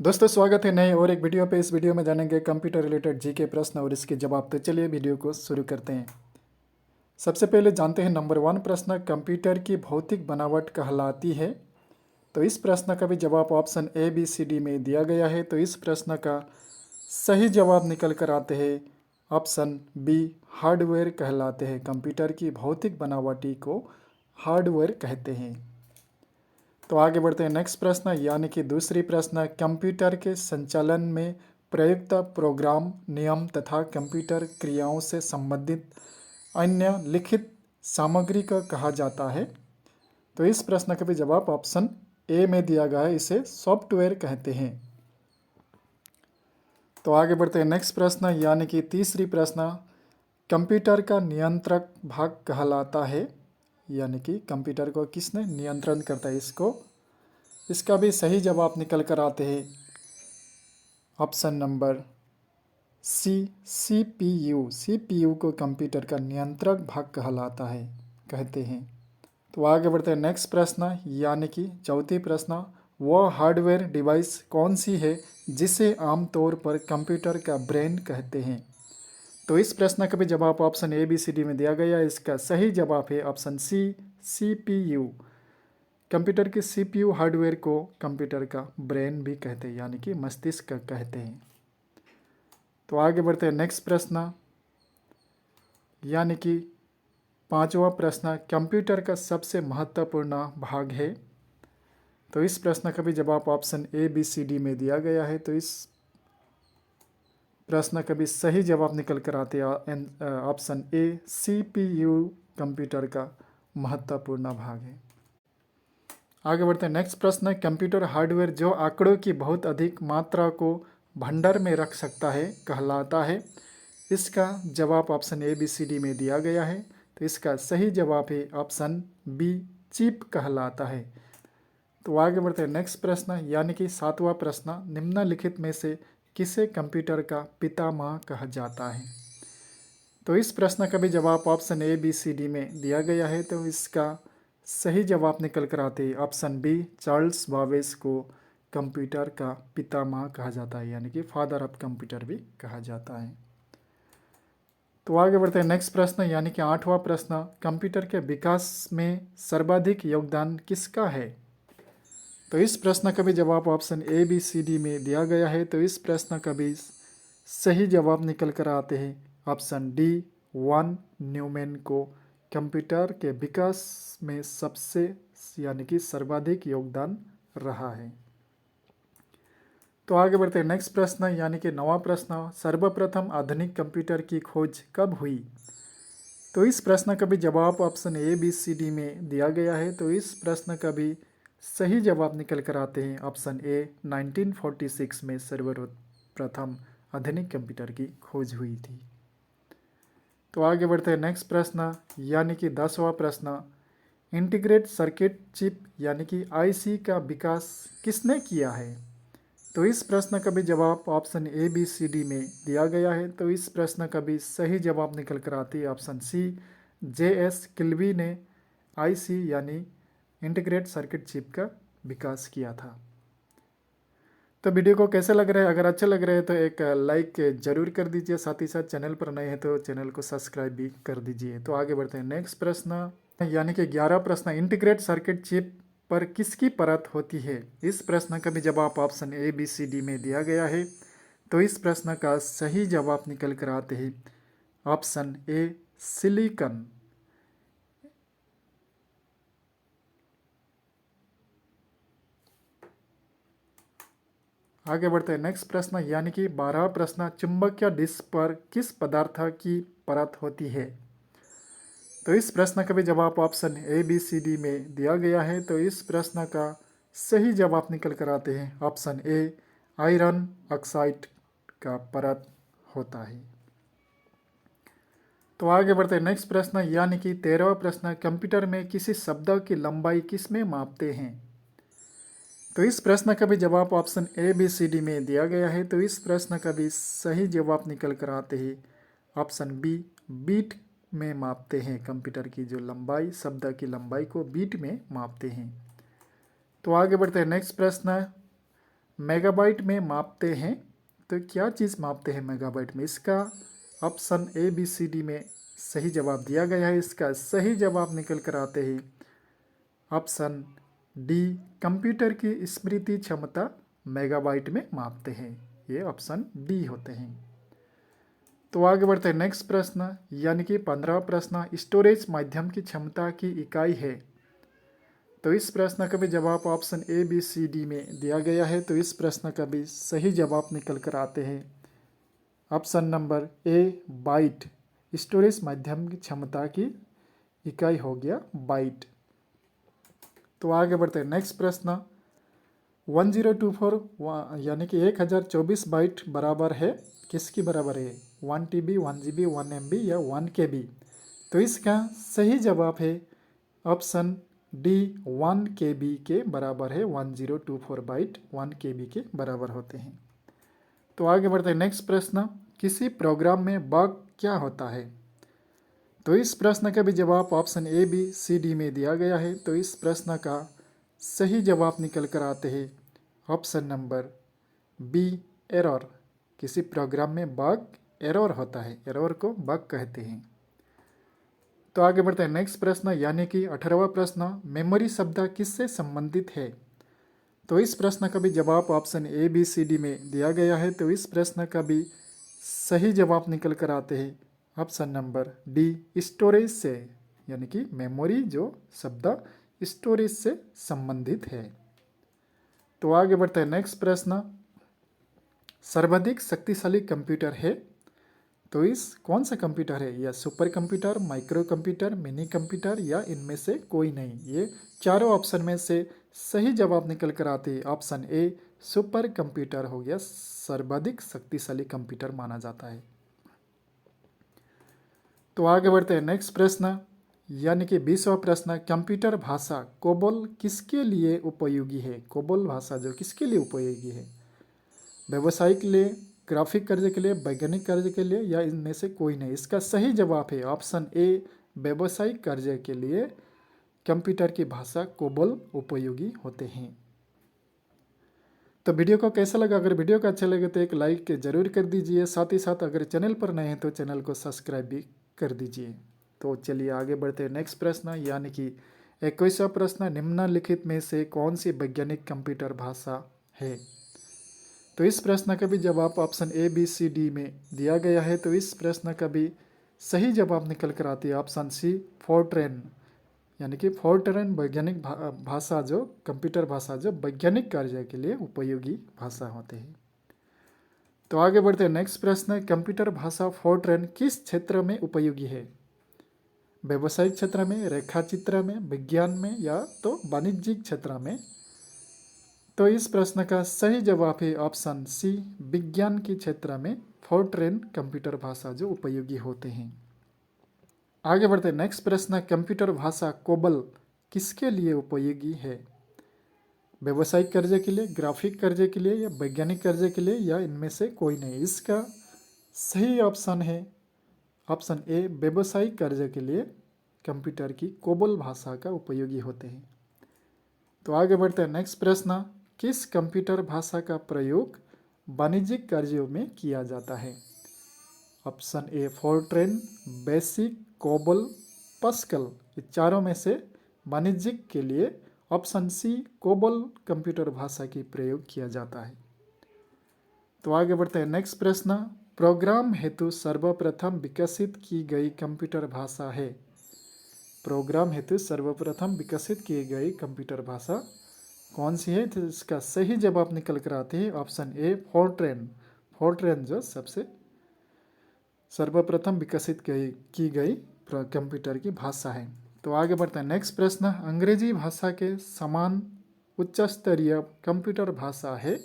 दोस्तों स्वागत है नए और एक वीडियो पे। इस वीडियो में जानेंगे कंप्यूटर रिलेटेड जी के प्रश्न और इसके जवाब। तो चलिए वीडियो को शुरू करते हैं। सबसे पहले जानते हैं नंबर 1 प्रश्न, कंप्यूटर की भौतिक बनावट कहलाती है। तो इस प्रश्न का भी जवाब option A B C D में दिया गया है। तो इस प्रश्न का सही जवाब निकल कर आते हैं ऑप्शन बी, हार्डवेयर कहलाते हैं। कंप्यूटर की भौतिक बनावटी को हार्डवेयर कहते हैं। तो आगे बढ़ते हैं नेक्स्ट प्रश्न, यानी कि दूसरी प्रश्न, कंप्यूटर के संचालन में प्रयुक्त प्रोग्राम, नियम तथा कंप्यूटर क्रियाओं से संबंधित अन्य लिखित सामग्री को कहा जाता है। तो इस प्रश्न का भी जवाब ऑप्शन ए में दिया गया है, इसे सॉफ्टवेयर कहते हैं। तो आगे बढ़ते हैं नेक्स्ट प्रश्न, यानी कि तीसरी प्रश्न, कंप्यूटर का नियंत्रक भाग कहलाता है। यानी कि कंप्यूटर को किसने नियंत्रण करता है इसका भी सही जवाब निकल कर आते हैं ऑप्शन नंबर सी, सीपीयू को कंप्यूटर का नियंत्रक भाग कहते हैं। तो आगे बढ़ते हैं नेक्स्ट प्रश्न, यानी कि चौथी प्रश्न, वह हार्डवेयर डिवाइस कौन सी है जिसे आमतौर पर कंप्यूटर का ब्रेन कहते हैं। तो इस प्रश्न का भी जवाब option A B C D में दिया गया है। इसका सही जवाब है ऑप्शन सी, सीपीयू। कंप्यूटर के सीपीयू हार्डवेयर को कंप्यूटर का ब्रेन भी कहते हैं, यानी कि मस्तिष्क कहते हैं। तो आगे बढ़ते हैं नेक्स्ट प्रश्न, यानी कि पांचवा प्रश्न, कंप्यूटर का सबसे महत्वपूर्ण भाग है। तो इस प्रश्न का भी जवाब option A B C D में दिया गया है। तो इस प्रश्न का भी सही जवाब निकल कर आते हैं ऑप्शन ए, सीपीयू कंप्यूटर का महत्वपूर्ण भाग है। आगे बढ़ते हैं नेक्स्ट प्रश्न, कंप्यूटर हार्डवेयर जो आंकड़ों की बहुत अधिक मात्रा को भंडार में रख सकता है कहलाता है। इसका जवाब option A B C D में दिया गया है। तो इसका सही जवाब है ऑप्शन बी, चिप कहलाता है। तो आगे बढ़ते हैं नेक्स्ट प्रश्न, यानी कि सातवां प्रश्न, निम्नलिखित में से किसे कंप्यूटर का पितामह कहा जाता है। तो इस प्रश्न का भी जवाब option A B C D में दिया गया है। तो इसका सही जवाब निकल कर आते हैं ऑप्शन बी, चार्ल्स बाबेज को कंप्यूटर का पितामह कहा जाता है, यानी कि फादर ऑफ कंप्यूटर भी कहा जाता है। तो आगे बढ़ते हैं नेक्स्ट प्रश्न, यानी कि आठवां प्रश्न, कंप्यूटर के विकास में सर्वाधिक योगदान किसका है। तो इस प्रश्न का भी जवाब option A B C D में दिया गया है। तो इस प्रश्न का भी सही जवाब निकल कर आते हैं ऑप्शन डी, वॉन न्यूमैन को कंप्यूटर के विकास में सबसे यानी कि सर्वाधिक योगदान रहा है। तो आगे बढ़ते हैं नेक्स्ट प्रश्न, यानी कि नवा प्रश्न, सर्वप्रथम आधुनिक कंप्यूटर की खोज कब हुई। तो इस प्रश्न का भी जवाब option A B C D में दिया गया है। तो इस प्रश्न का भी सही जवाब निकल कर आते हैं ऑप्शन ए, 1946 में सर्वप्रथम आधुनिक कंप्यूटर की खोज हुई थी। तो आगे बढ़ते हैं नेक्स्ट प्रश्न, यानी कि 10वां प्रश्न, इंटीग्रेट सर्किट चिप यानी कि आईसी का विकास किसने किया है। तो इस प्रश्न का भी जवाब option A B C D में दिया गया है। तो इस प्रश्न का भी सही जवाब निकल कर आती है option C, J S Kilby ने आईसी यानी इंटीग्रेट सर्किट चिप का विकास किया था। तो वीडियो को कैसे लग रहा है, अगर अच्छा लग रहा है तो एक लाइक जरूर कर दीजिए, साथ ही साथ चैनल पर नए हैं तो चैनल को सब्सक्राइब भी कर दीजिए। तो आगे बढ़ते हैं नेक्स्ट प्रश्न, यानी कि 11 प्रश्न, इंटीग्रेट सर्किट चिप पर किसकी परत होती है। इस प्रश्न का भी जवाब option A B C D में दिया गया है। तो इस प्रश्न का सही जवाब निकल कर आते हैं ऑप्शन ए, सिलिकॉन। आगे बढ़ते हैं नेक्स्ट प्रश्न, यानी कि 12 प्रश्न, चुंबकीय डिस्क पर किस पदार्थ की परत होती है। तो इस प्रश्न का भी जवाब option A B C D में दिया गया है। तो इस प्रश्न का सही जवाब निकल कर आते हैं ऑप्शन ए, आयरन ऑक्साइड का परत होता है। तो आगे बढ़ते हैं नेक्स्ट प्रश्न, यानी कि 13वां प्रश्न, कंप्यूटर में किसी शब्द की लंबाई किस में मापते हैं। तो इस प्रश्न का भी जवाब option A B C D में दिया गया है। तो इस प्रश्न का भी सही जवाब निकल कर आते हैं ऑप्शन बी, बीट में मापते हैं। कंप्यूटर की जो लंबाई, शब्द की लंबाई को बीट में मापते हैं। तो आगे बढ़ते हैं नेक्स्ट प्रश्न, मेगाबाइट में मापते हैं। तो क्या चीज़ मापते हैं मेगाबाइट में? इसका option A B C D में सही जवाब दिया गया है। इसका सही जवाब निकल कर आते ही ऑप्शन डी, कंप्यूटर की स्मृति क्षमता मेगाबाइट में मापते हैं। ये ऑप्शन डी होते हैं। तो आगे बढ़ते हैं नेक्स्ट प्रश्न, यानी कि 15वां प्रश्न, स्टोरेज माध्यम की क्षमता की इकाई है। तो इस प्रश्न का भी जवाब option A B C D में दिया गया है। तो इस प्रश्न का भी सही जवाब निकल कर आते हैं option number A, byte. Storage माध्यम की क्षमता की इकाई हो गया बाइट। तो आगे बढ़ते हैं नेक्स्ट प्रश्न, 1024 यानी कि 1024 बाइट बराबर है किसकी बराबर है? 1 TB, 1 GB, 1 MB या 1 KB? तो इसका सही जवाब है ऑप्शन डी, 1 KB के बराबर है। 1024 बाइट 1 KB के बराबर होते हैं। तो आगे बढ़ते हैं नेक्स्ट प्रश्न, किसी प्रोग्राम में बग क्या होता है? तो इस प्रश्न का भी जवाब option A B C D में दिया गया है। तो इस प्रश्न का सही जवाब निकल कर आते हैं ऑप्शन नंबर बी, एरर। किसी प्रोग्राम में बग एरर होता है, एरर को बग कहते हैं। तो आगे बढ़ते हैं नेक्स्ट प्रश्न, यानी कि 18वां प्रश्न, मेमोरी शब्द किससे संबंधित है? तो इस प्रश्न का भी जवाब option A B C D में दिया गया है। तो इस प्रश्न का भी सही जवाब निकल कर आते हैं ऑप्शन नंबर डी, स्टोरेज से, यानी कि मेमोरी जो शब्द स्टोरेज से संबंधित है। तो आगे बढ़ते हैं नेक्स्ट प्रश्न, सर्वाधिक शक्तिशाली कंप्यूटर है। तो इस कौन सा कंप्यूटर है? या super computer, micro computer, mini computer या इनमें से कोई नहीं? ये चारों ऑप्शन में से सही जवाब निकल कर आते हैं ऑप्शन ए, सुपर कंप्यूटर हो गया सर्वाधिक शक्तिशाली कंप्यूटर माना जाता है। तो आगे बढ़ते हैं नेक्स्ट प्रश्न, यानी कि 20वां प्रश्न, कंप्यूटर भाषा कोबोल किसके लिए उपयोगी है? कोबोल भाषा जो किसके लिए उपयोगी है? व्यावसायिक के लिए, ग्राफिक कार्य के लिए, वैज्ञानिक कार्य के लिए या इनमें से कोई नहीं? इसका सही जवाब है ऑप्शन ए, व्यावसायिक कार्य के लिए कंप्यूटर की भाषा कोबोल उपयोगी होते हैं। तो वीडियो को कैसा लगा? अगर वीडियो को अच्छा लगे तो एक लाइक जरूर कर दीजिए। साथ ही साथ अगर चैनल पर नए हैं तो चैनल को सब्सक्राइब भी कर दीजिए। तो चलिए आगे बढ़ते हैं नेक्स्ट प्रश्न, यानी कि 21वां प्रश्न, निम्नलिखित में से कौन सी वैज्ञानिक कंप्यूटर भाषा है? तो इस प्रश्न का भी जवाब option A B C D में दिया गया है। तो इस प्रश्न का भी सही जवाब निकल कर आती है ऑप्शन सी, फोर्ट्रेन। यानी कि फोर्ट्रेन वैज्ञानिक भाषा जो कंप्यूटर भाषा जो वैज्ञानिक कार्य के लिए उपयोगी भाषा होते हैं। तो आगे बढ़ते हैं नेक्स्ट प्रश्न, कंप्यूटर भाषा फोर्ट्रेन किस क्षेत्र में उपयोगी है? व्यावसायिक क्षेत्र में, रेखा चित्र में, विज्ञान में या तो वाणिज्यिक क्षेत्र में? तो इस प्रश्न का सही जवाब है ऑप्शन सी, विज्ञान के क्षेत्र में फोर्ट्रेन कंप्यूटर भाषा जो उपयोगी होते हैं। आगे बढ़ते हैं नेक्स्ट प्रश्न, कंप्यूटर भाषा कोबल किसके लिए उपयोगी है? व्यावसायिक कार्य के लिए, ग्राफिक कार्य के लिए या वैज्ञानिक कार्य के लिए या इनमें से कोई नहीं? इसका सही ऑप्शन है ऑप्शन ए, व्यावसायिक कार्य के लिए कंप्यूटर की कोबल भाषा का उपयोगी होते हैं। तो आगे बढ़ते हैं नेक्स्ट प्रश्न, किस कंप्यूटर भाषा का प्रयोग वाणिज्यिक कार्यों में किया जाता है? Option A, Fortran, BASIC, COBOL, Pascal. ये चारों में से वाणिज्यिक के लिए ऑप्शन सी, कोबल कंप्यूटर भाषा की प्रयोग किया जाता है। तो आगे बढ़ते हैं नेक्स्ट प्रश्न, प्रोग्राम हेतु सर्वप्रथम विकसित की गई कंप्यूटर भाषा है। प्रोग्राम हेतु सर्वप्रथम विकसित की गई कंप्यूटर भाषा कौन सी है? तो इसका सही जवाब निकल कर आते हैं ऑप्शन ए, फोर्ट्रेन। फोर्ट्रेन जो सबसे सर्वप्रथम विकसित की गई कंप्यूटर की भाषा है। तो आगे बढ़ते हैं नेक्स्ट प्रश्न, अंग्रेजी भाषा के समान उच्च स्तरीय कंप्यूटर भाषा है?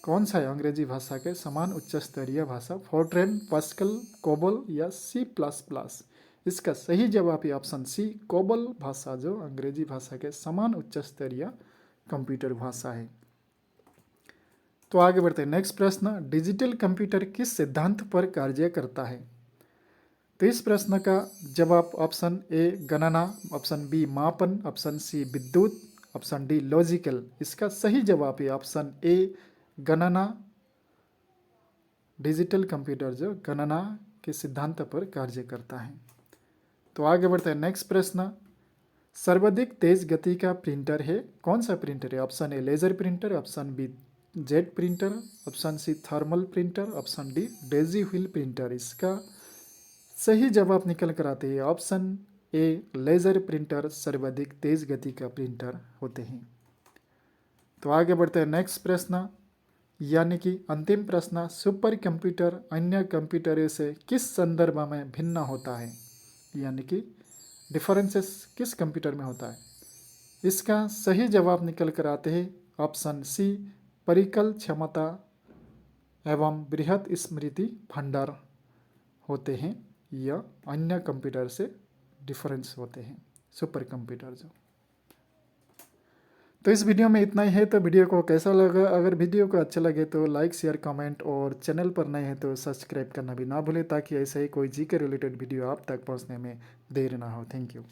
कौन सा है अंग्रेजी भाषा के समान उच्च स्तरीय भाषा? फोर्ट्रेन, पास्कल, कोबल या सी प्लस प्लस? इसका सही जवाब है ऑप्शन सी, कोबल भाषा जो अंग्रेजी भाषा के समान उच्च स्तरीय कंप्यूटर भाषा है। तो आगे बढ़ते हैं नेक्स्ट प्रश्न, डिजिटल कंप्यूटर किस सिद्धांत पर कार्य करता है? तो इस प्रश्न का जवाब ऑप्शन ए, गणना, ऑप्शन बी, मापन, ऑप्शन सी, विद्युत, ऑप्शन डी लॉजिकल। इसका सही जवाब है ऑप्शन ए गणना। डिजिटल कंप्यूटर जो गणना के सिद्धांत पर कार्य करता है। तो आगे बढ़ते हैं नेक्स्ट प्रश्न। सर्वाधिक तेज गति का प्रिंटर है, कौन सा प्रिंटर है? Option A laser printer, option B jet printer, option C thermal printer, option D daisy wheel printer. इसका सही जवाब निकल कर आते हैं ऑप्शन ए लेजर प्रिंटर सर्वाधिक तेज गति का प्रिंटर होते हैं। तो आगे बढ़ते हैं नेक्स्ट प्रश्न, यानी कि अंतिम प्रश्न। सुपर कंप्यूटर अन्य कंप्यूटरों से किस संदर्भ में भिन्न होता है, यानी कि डिफरेंसेस किस कंप्यूटर में होता है? इसका सही जवाब निकल कर आते हैं ऑप्शन सी परिकल क्षमता एवं बृहत स्मृति भंडार होते हैं, या अन्य कंप्यूटर से डिफरेंस होते हैं सुपर कंप्यूटर जो। तो इस वीडियो में इतना ही है। तो वीडियो को कैसा लगा? अगर वीडियो को अच्छा लगे तो लाइक शेयर कमेंट, और चैनल पर नए हैं तो सब्सक्राइब करना भी ना भूलें, ताकि ऐसे ही कोई जी के रिलेटेड वीडियो आप तक पहुंचने में देर ना हो। Thank you.